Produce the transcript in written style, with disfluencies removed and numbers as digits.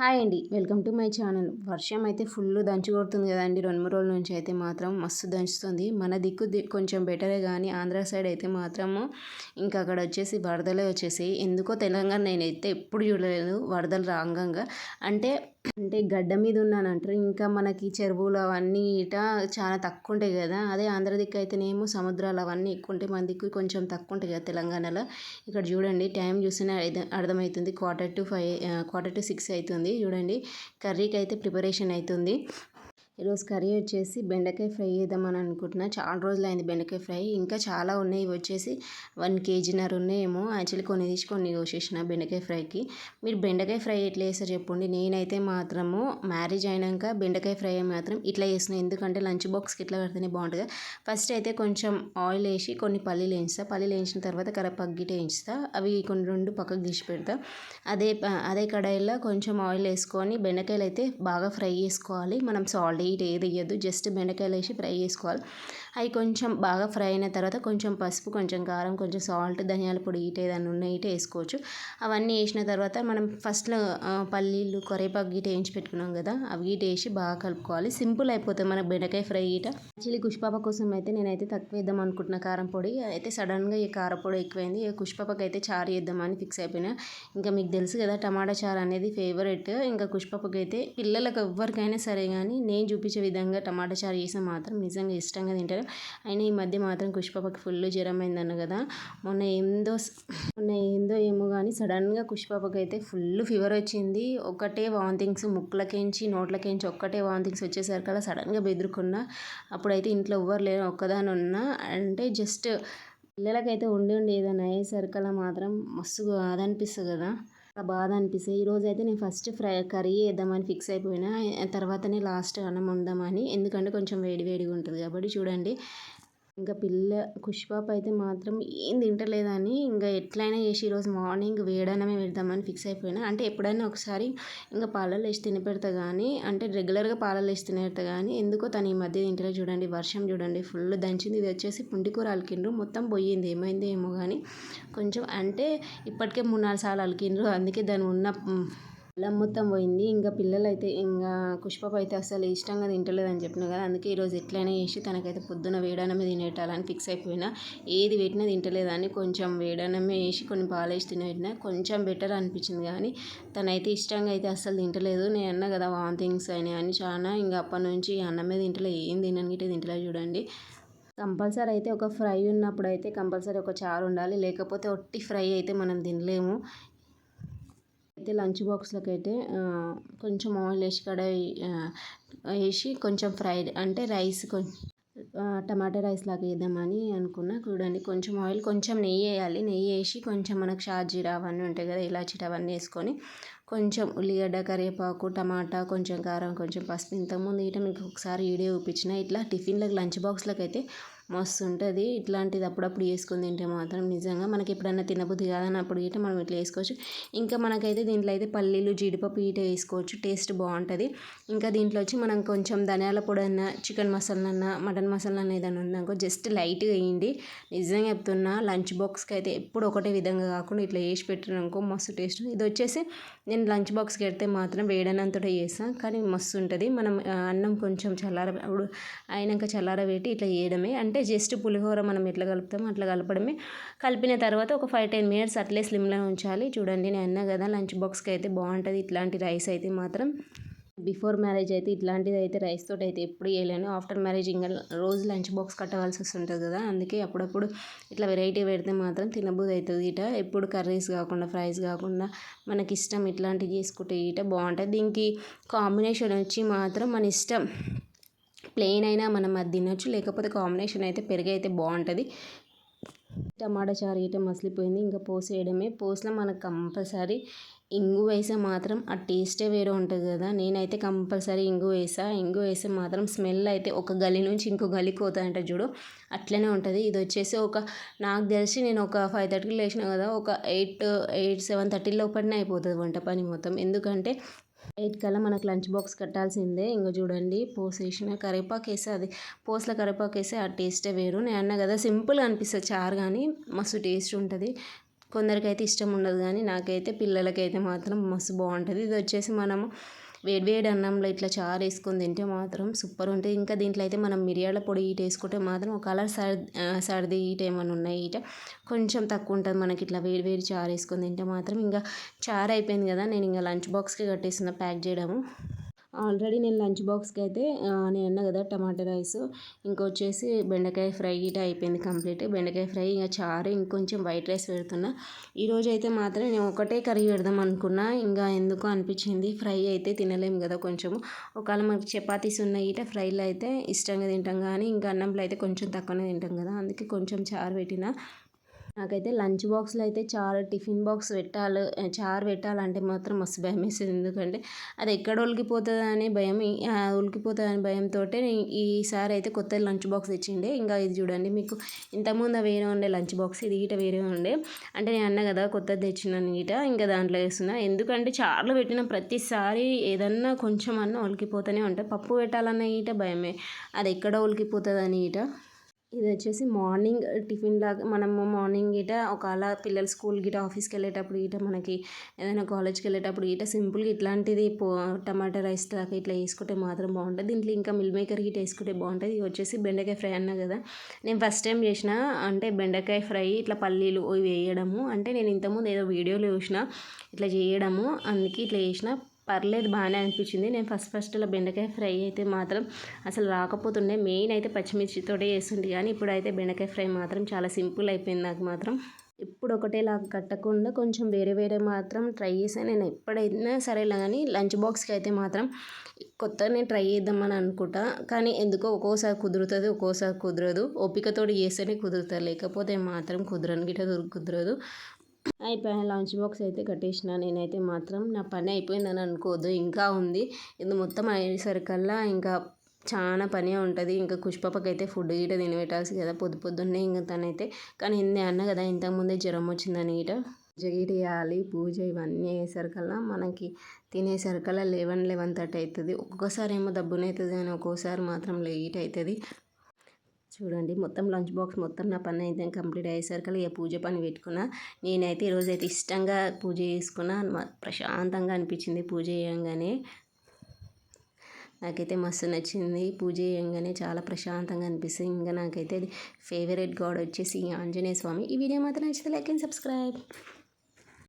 Hi అండి. Welcome to my channel. వర్షం అయితే ఫుల్ దంచి కొడుతుంది కదండి. 2, 3 రోజుల నుంచి అయితే మాత్రం మస్తు దంచుతుంది. మన దిక్కు కొంచెం బెటరే కానీ ఆంధ్ర సైడ్ అయితే మాత్రము ఇంకా అక్కడ వచ్చేసి వరదలే వచ్చేసాయి. ఎందుకో తెలంగాణ నేనైతే ఎప్పుడు చూడలేదు వరదలు రాంగంగా. అంటే అంటే గడ్డ మీద ఉన్నానంటారు. ఇంకా మనకి చెరువులు అవన్నీ ఇట చాలా తక్కువ ఉంటాయి కదా. అదే ఆంధ్ర దిక్కు అయితేనేమో సముద్రాలు అవన్నీ ఎక్కువ ఉంటాయి. మన దిక్కు కొంచెం తక్కువ ఉంటాయి కదా తెలంగాణలో. ఇక్కడ చూడండి టైం చూస్తేనే అర్థమవుతుంది. 4:45 అవుతుంది. చూడండి కర్రీకి అయితే ప్రిపరేషన్ అవుతుంది. ఈరోజు కర్రీ వచ్చేసి బెండకాయ ఫ్రై చేద్దామని అనుకుంటున్నా. చాలా రోజులైంది బెండకాయ ఫ్రై. ఇంకా చాలా ఉన్నాయి. ఇవి వచ్చేసి 1 కేజీన్నర ఉన్నాయేమో. యాక్చువల్లీ కొన్ని తీసి కొన్ని కోసేసిన బెండకాయ ఫ్రైకి. మీరు బెండకాయ ఫ్రై ఎట్లా చేస్తారో చెప్పండి. నేనైతే మాత్రము మ్యారేజ్ అయినాక బెండకాయ ఫ్రై మాత్రం ఇట్లా చేస్తున్నాను. ఎందుకంటే లంచ్ బాక్స్కి ఇట్లా పెడితేనే బాగుంటుంది. ఫస్ట్ అయితే కొంచెం ఆయిల్ వేసి కొన్ని పల్లీలు వేయిస్తా. పల్లీలు వేయించిన తర్వాత కరివేపాకు గిట్ట వేయిస్తా. అవి కొన్ని 2 పక్కకు తీసి పెడతా. అదే కడాయిలో కొంచెం ఆయిల్ వేసుకొని బెండకాయలు అయితే బాగా ఫ్రై చేసుకోవాలి. మనం సాల్ట్ ఏది వేయద్దు, జస్ట్ బెండకాయలు వేసి ఫ్రై చేసుకోవాలి. అవి కొంచెం బాగా ఫ్రై అయిన తర్వాత కొంచెం పసుపు, కొంచెం కారం, కొంచెం సాల్ట్, ధనియాల పొడి ఏదైనా ఉన్నాయి వేసుకోవచ్చు. అవన్నీ వేసిన తర్వాత మనం ఫస్ట్లో పల్లీలు కరివేపాకు గీట వేయించి పెట్టుకున్నాం కదా, అవి గీట వేసి బాగా కలుపుకోవాలి. సింపుల్ అయిపోతుంది మనకు బెండకాయ ఫ్రై గీట. యాక్చువల్లీ కుష్పాప కోసం అయితే నేనైతే తక్కువ వేద్దాం అనుకుంటున్నా కారం పొడి. అయితే సడన్గా ఈ కారం పొడి ఎక్కువైంది. కుష్పాపకి అయితే చారు వేద్దామని ఫిక్స్ అయిపోయినా. ఇంకా మీకు తెలుసు కదా టమాటా చారు అనేది ఫేవరెట్. ఇంకా కుష్పాపకి అయితే పిల్లలకు ఎవరికైనా సరే కానీ నేను చూపించే విధంగా టమాటా చారు చేసిన మాత్రం నిజంగా ఇష్టంగా తింటారు. అయినా ఈ మధ్య మాత్రం కుష్పాపకి ఫుల్ జ్వరం అయిందన్న కదా. మొన్న ఏందో ఏమో కానీ సడన్గా కుష్పాపకి అయితే ఫుల్ ఫీవర్ వచ్చింది. ఒకటే వాంతింగ్స్, ముక్కులకేంచి నోట్లకేంచి ఒక్కటే వాంతింగ్స్ వచ్చేసరికి అలా సడన్గా బెదురుకున్నా. అప్పుడైతే ఇంట్లో ఎవ్వరు లేరు, ఒక్కదాని ఉన్నా. అంటే జస్ట్ పిల్లలకైతే ఉండి ఏదైనా అయ్యేసరికల్లా మాత్రం మస్తు బాధ అనిపిస్తుంది కదా. బాధ అనిపిస్తుంది. ఈరోజు అయితే నేను ఫస్ట్ కర్రీ వేద్దామని ఫిక్స్ అయిపోయినా. తర్వాతనే లాస్ట్ అన్నం వందామని. ఎందుకంటే కొంచెం వేడిగా ఉంటుంది కాబట్టి. చూడండి ఇంకా కుష్పాప అయితే మాత్రం ఏం తింటలేదని ఇంకా ఎట్లయినా చేసి ఈరోజు మార్నింగ్ వేడన్నమే పెడదామని ఫిక్స్ అయిపోయినా. అంటే ఎప్పుడైనా ఒకసారి ఇంకా పాలల్లో వేసి తినిపెడతా కానీ, అంటే రెగ్యులర్గా పాలల్లో వేసి తినేడతా కానీ ఎందుకో తను ఈ మధ్య తింటలే. చూడండి వర్షం చూడండి ఫుల్ దంచింది. ఇది వచ్చేసి పుంటికూర అలికిండ్రు, మొత్తం పోయింది. ఏమైందో ఏమో కానీ కొంచెం అంటే ఇప్పటికే 3-4 సార్లు అలికిండ్రు. అందుకే దాని ఉన్న అల్లం మొత్తం పోయింది. ఇంకా పిల్లలైతే ఇంకా కుష్పాప అయితే అసలు ఇష్టంగా తింటలేదని చెప్పిన కదా. అందుకే ఈరోజు ఎట్లయినా చేసి తనకైతే పొద్దున వేడన్నమే తినేటాలని ఫిక్స్ అయిపోయినా. ఏది పెట్టినా తింటలేదని కొంచెం వేడన్నమే వేసి కొన్ని పాలు వేసి తినేటినా కొంచెం బెటర్ అనిపించింది. కానీ తనైతే ఇష్టంగా అయితే అస్సలు తింటలేదు. నేను అన్నా కదా వాంతింగ్స్ అయినాయి అని చాలా. ఇంకా అప్పటి నుంచి అన్నమే తింటలే, ఏం తిననికిటే తింటలేదు. చూడండి కంపల్సరీ అయితే ఒక ఫ్రై ఉన్నప్పుడు అయితే కంపల్సరీ ఒక చారు ఉండాలి. లేకపోతే ఒట్టి ఫ్రై అయితే మనం తినలేము. అయితే లంచ్ బాక్స్లోకి అయితే కొంచెం ఆయిల్ వేసి కడాయి వేసి కొంచెం ఫ్రైడ్ అంటే రైస్ టమాటా రైస్ లాగా వేద్దామని అనుకున్నా. చూడండి కొంచెం ఆయిల్, కొంచెం నెయ్యి వేయాలి. నెయ్యి వేసి కొంచెం మనకు షాజీరా అవన్నీ ఉంటాయి కదా, ఇలాచీట అవన్నీ వేసుకొని కొంచెం ఉల్లిగడ్డ, కరివేపాకు, టమాటా, కొంచెం కారం, కొంచెం పసుపు. ఇంతకుముందు ఇట మీకు ఒకసారి వీడియో చూపించిన. ఇట్లా టిఫిన్లకు లంచ్ బాక్స్లోకి అయితే మస్తు ఉంటుంది. ఇట్లాంటిది అప్పుడప్పుడు వేసుకొని తింటే మాత్రం నిజంగా మనకి ఎప్పుడైనా తినబుద్ధి కాదన్నప్పుడు ఇట మనం ఇట్లా వేసుకోవచ్చు. ఇంకా మనకైతే దీంట్లో అయితే పల్లీలు, జీడిపప్పు ఇట వేసుకోవచ్చు. టేస్ట్ బాగుంటుంది. ఇంకా దీంట్లో వచ్చి మనం కొంచెం ధనియాల పొడి అన్న, చికెన్ మసాలా అన్న, మటన్ మసాలా అన్న ఏదైనా ఉందనుకో జస్ట్ లైట్గా వేయండి. నిజంగా చెప్తున్నా లంచ్ బాక్స్కి అయితే ఎప్పుడు ఒకటే విధంగా కాకుండా ఇట్లా వేసి పెట్టినానుకో మస్తు టేస్ట్. ఇది వచ్చేసి నేను లంచ్ బాక్స్కి పెడితే మాత్రం వేడన్నంతో చేస్తాను కానీ మస్తు ఉంటుంది. మనం అన్నం కొంచెం అయినాక చల్లారబెట్టి ఇట్లా చేయడమే. అంటే జస్ట్ పులిహోర మనం ఎట్లా కలుపుతామో అట్లా కలపడమే. కలిపిన తర్వాత ఒక 5-10 మినిట్స్ అట్లే స్లిమ్లో ఉంచాలి. చూడండి నేను అన్నా కదా లంచ్ బాక్స్కి అయితే బాగుంటుంది ఇట్లాంటి రైస్ అయితే మాత్రం. బిఫోర్ మ్యారేజ్ అయితే ఇట్లాంటిది అయితే రైస్ తోటి అయితే ఎప్పుడు చేయలేను. ఆఫ్టర్ మ్యారేజ్ ఇంకా రోజు లంచ్ బాక్స్ కట్టవలసి వస్తుంటుంది కదా. అందుకే అప్పుడప్పుడు ఇట్లా వెరైటీ పెడితే మాత్రం తినబుద్ధి అవుతుంది. ఇట ఎప్పుడు కర్రీస్ కాకుండా, ఫ్రైస్ కాకుండా మనకి ఇష్టం ఇట్లాంటివి చేసుకుంటే ఇట బాగుంటుంది. దీనికి కాంబినేషన్ వచ్చి మాత్రం మన ఇష్టం. ప్లెయిన్ అయినా మనం అది తినొచ్చు, లేకపోతే కాంబినేషన్ అయితే పెరుగు అయితే బాగుంటుంది. టమాటా చారు ఇట మసిలిపోయింది. ఇంకా పోసేయడమే. పోసిన మనకు కంపల్సరీ ఇంగు వేసే మాత్రం ఆ టేస్టే వేరే ఉంటుంది కదా. నేనైతే కంపల్సరీ ఇంగు వేస్తే మాత్రం స్మెల్ అయితే ఒక గలి నుంచి ఇంకో గలికి పోతుందంట చూడు, అట్లనే ఉంటుంది. ఇది వచ్చేసి నాకు తెలిసి నేను ఒక 5:30కి లేచిన కదా, ఒక 7:30 లోపలనే అయిపోతుంది వంట పని మొత్తం. ఎందుకంటే 8 కల్లా మనకు లంచ్ బాక్స్ కట్టాల్సిందే. ఇంకా చూడండి పోసేసిన కరివేపాకు వేస్తే అది పోస్ల కరివేపాకు వేస్తే ఆ టేస్టే వేరు. నేను అన్నా కదా సింపుల్గా అనిపిస్తుంది చారు కానీ మస్తు టేస్ట్ ఉంటుంది. కొందరికైతే ఇష్టం ఉండదు కానీ నాకైతే పిల్లలకైతే మాత్రం మస్తు బాగుంటుంది. ఇది వచ్చేసి మనము వేడి వేడి అన్నంలో ఇట్లా చారు వేసుకొని తింటే మాత్రం సూపర్ ఉంటుంది. ఇంకా దీంట్లో అయితే మనం మిరియాల పొడి ఈట వేసుకుంటే మాత్రం ఒకవేళ సర్ది ఈట ఏమైనా ఉన్నాయి ఈట కొంచెం తక్కువ ఉంటుంది మనకి. ఇట్లా వేడి వేడి చారు వేసుకొని తింటే మాత్రం ఇంకా చారు అయిపోయింది కదా, నేను ఇంకా లంచ్ బాక్స్కి కట్టేస్తున్నా ప్యాక్ చేయడము. ఆల్రెడీ నేను లంచ్ బాక్స్కి అయితే నేను అన్నా కదా టమాటా రైస్, ఇంకొచ్చేసి బెండకాయ ఫ్రై గిట అయిపోయింది కంప్లీట్. బెండకాయ ఫ్రై ఇంకా చారు ఇంకొంచెం వైట్ రైస్ పెడుతున్నా. ఈరోజు అయితే మాత్రం నేను ఒకటే కర్రీ పెడదాం అనుకున్నా, ఇంకా ఎందుకో అనిపించింది ఫ్రై అయితే తినలేము కదా కొంచెము. ఒకవేళ మనకి చపాతీస్ ఉన్నాయి గిట ఫ్రైలో అయితే ఇష్టంగా తింటాం కానీ ఇంకా అన్నంలో అయితే కొంచెం తక్కువనే తింటాం కదా, అందుకే కొంచెం చారు పెట్టిన. నాకైతే లంచ్ బాక్స్లో అయితే టిఫిన్ బాక్స్ చారు పెట్టాలంటే మాత్రం మస్తు భయం వేస్తుంది. ఎందుకంటే అది ఎక్కడ ఉలికిపోతుందని భయం, ఉలికిపోతుందని భయంతో ఈసారి అయితే కొత్త లంచ్ బాక్స్ తెచ్చిండే. ఇంకా ఇది చూడండి, మీకు ఇంతకుముందు వేరే ఉండే లంచ్ బాక్స్, ఇది గీట వేరే ఉండే. అంటే నేను అన్నా కదా కొత్తది తెచ్చినాను గీట, ఇంకా దాంట్లో వేస్తున్నా. ఎందుకంటే చారులో పెట్టిన ప్రతిసారి ఏదన్నా కొంచెం అన్నా ఉలికిపోతూనే ఉంటాయి. పప్పు పెట్టాలన్న గీట భయమే, అది ఎక్కడ ఉలికిపోతుందని గీట. ఇది వచ్చేసి మార్నింగ్ టిఫిన్ లాగా మనము మార్నింగ్ గిట ఒకవేళ పిల్లలు స్కూల్ గిట ఆఫీస్కి వెళ్ళేటప్పుడు గిట మనకి ఏదైనా కాలేజ్కి వెళ్ళేటప్పుడు గిట సింపుల్గా ఇట్లాంటిది టమాటా రైస్ లాగా ఇట్లా వేసుకుంటే మాత్రం బాగుంటుంది. దీంట్లో ఇంకా మిల్ మేకర్ గిట వేసుకుంటే బాగుంటుంది. ఇది వచ్చేసి బెండకాయ ఫ్రై అన్నా కదా, నేను ఫస్ట్ టైం చేసిన అంటే బెండకాయ ఫ్రై ఇట్లా పల్లీలు ఇవి వేయడము. అంటే నేను ఇంతకుముందు ఏదో వీడియోలో చూసిన ఇట్లా చేయడము, అందుకే ఇట్లా చేసిన. పర్లేదు బాగానే అనిపించింది. నేను ఫస్ట్లో బెండకాయ ఫ్రై అయితే మాత్రం అసలు రాకపోతుండే, మెయిన్ అయితే పచ్చిమిర్చితోటే చేస్తుండే. కానీ ఇప్పుడైతే బెండకాయ ఫ్రై మాత్రం చాలా సింపుల్ అయిపోయింది నాకు మాత్రం. ఇప్పుడు ఒకటేలాగా కట్టకుండా కొంచెం వేరే వేరే మాత్రం ట్రై చేశాను. నేను ఎప్పుడైనా సరేలే కానీ లంచ్ బాక్స్కి అయితే మాత్రం కొత్తనే ట్రై చేద్దామని అనుకుంటా. కానీ ఎందుకో ఒక్కోసారి కుదురుతుంది, ఒక్కోసారి కుదరదు. ఓపికతోటి చేస్తేనే కుదురుతుంది, లేకపోతే మాత్రం కుదరదు. అయిపోయాయి లంచ్ బాక్స్ అయితే కట్టేసిన. నేనైతే మాత్రం నా పని అయిపోయిందని అనుకోవద్దు, ఇంకా ఉంది. ఇది మొత్తం అయ్యేసరికల్లా ఇంకా చాలా పని ఉంటుంది. ఇంకా కుష్పప్పకి అయితే ఫుడ్ గిట తినబెట్టాల్సి కదా పొద్దున్నే. ఇంకా తనైతే కానీ నేను అన్న కదా ఇంతకుముందే జ్వరం వచ్చిందని గిట పూజ గిట చేయాలి. పూజ ఇవన్నీ అయ్యేసరికల్లా మనకి తినేసరికల్లా 11:30 అవుతుంది. ఒక్కొక్కసారి ఏమో దబ్బున అవుతుంది కానీ ఒక్కోసారి మాత్రం లేట్ అవుతుంది. చూడండి మొత్తం లంచ్ బాక్స్ మొత్తం నా పని అయితే కంప్లీట్ అయ్యేసరికి ఇక పూజ పని పెట్టుకున్నా. నేనైతే ఈరోజైతే ఇష్టంగా పూజ చేసుకున్నా, ప్రశాంతంగా అనిపించింది పూజ చేయంగానే. నాకైతే మస్తు నచ్చింది పూజ చేయంగానే, చాలా ప్రశాంతంగా అనిపిస్తుంది. ఇంకా నాకైతే ఫేవరెట్ గాడ్ వచ్చేసి ఆంజనేయ స్వామి. ఈ వీడియో మాత్రం నచ్చితే లైక్ అండ్ సబ్స్క్రైబ్.